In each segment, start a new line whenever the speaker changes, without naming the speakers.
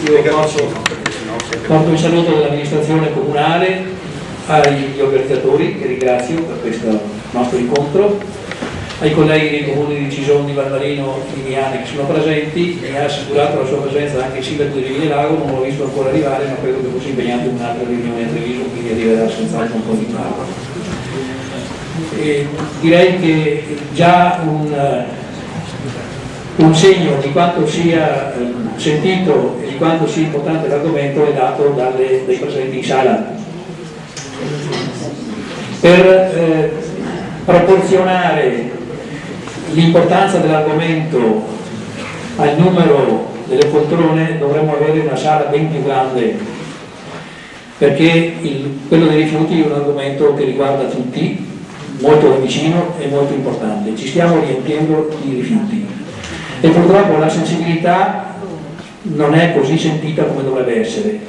Io porto il saluto dell'amministrazione comunale agli organizzatori, che ringrazio per questo nostro incontro, ai colleghi dei comuni di Cison, di Valmarino e di Miane che sono presenti. Mi ha assicurato la sua presenza anche il sindaco di Riviere Lago, non l'ho visto ancora arrivare, ma credo che fosse impegnato in un'altra riunione a Treviso, quindi arriverà senz'altro un po' di tempo. Direi che già un segno di quanto sia sentito e di quanto sia importante l'argomento è dato dai presenti in sala. Per proporzionare l'importanza dell'argomento al numero delle poltrone dovremmo avere una sala ben più grande, perché quello dei rifiuti è un argomento che riguarda tutti, molto da vicino e molto importante. Ci stiamo riempiendo di rifiuti e purtroppo la sensibilità non è così sentita come dovrebbe essere.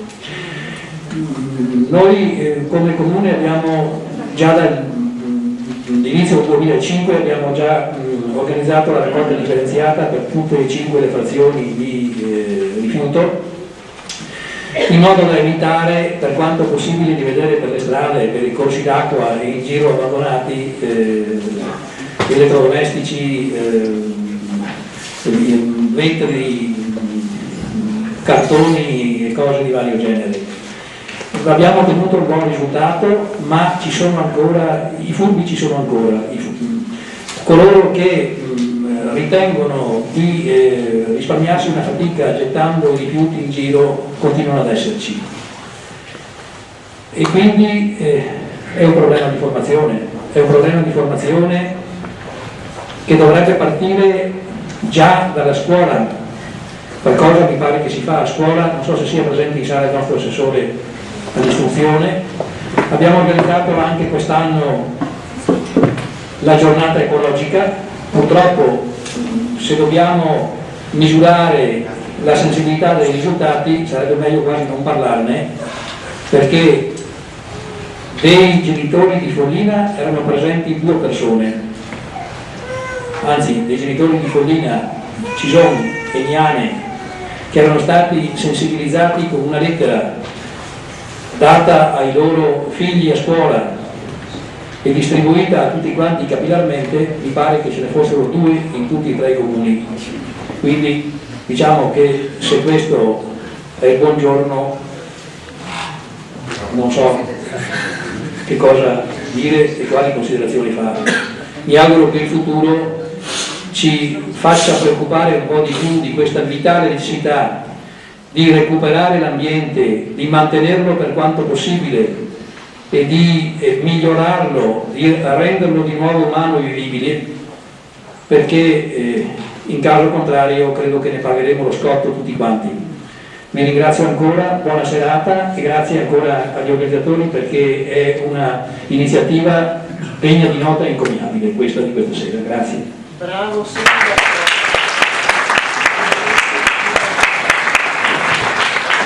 Noi come comune abbiamo già dall'inizio del 2005 abbiamo già organizzato la raccolta differenziata per tutte e 5 le frazioni di rifiuto, in modo da evitare per quanto possibile di vedere per le strade, per i corsi d'acqua e in giro abbandonati elettrodomestici, vetri, cartoni e cose di vario genere. Abbiamo ottenuto un buon risultato, ma ci sono ancora, i furbi ci sono ancora, coloro che ritengono di risparmiarsi una fatica gettando i rifiuti in giro continuano ad esserci, e quindi è un problema di formazione, che dovrebbe partire già dalla scuola. Qualcosa mi pare che si fa a scuola, non so se sia presente in sala il nostro assessore all'istruzione. Abbiamo organizzato anche quest'anno la giornata ecologica. Purtroppo, se dobbiamo misurare la sensibilità dei risultati, sarebbe meglio quasi non parlarne, perché dei genitori di Follina erano presenti 2 persone, anzi dei genitori di Follina, Cison e Miane, che erano stati sensibilizzati con una lettera data ai loro figli a scuola e distribuita a tutti quanti capillarmente. Mi pare che ce ne fossero 2 in tutti e 3 i comuni. Quindi diciamo che se questo è il buongiorno, non so che cosa dire e quali considerazioni fare. Mi auguro che il futuro ci faccia preoccupare un po' di più di questa vitale necessità di recuperare l'ambiente, di mantenerlo per quanto possibile e di migliorarlo, di renderlo di nuovo umano e vivibile, perché in caso contrario credo che ne pagheremo lo scotto tutti quanti. Vi ringrazio ancora, buona serata, e grazie ancora agli organizzatori, perché è una iniziativa degna di nota e incommiabile questa di questa sera. Grazie.
Bravo sindaco.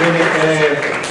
Bene,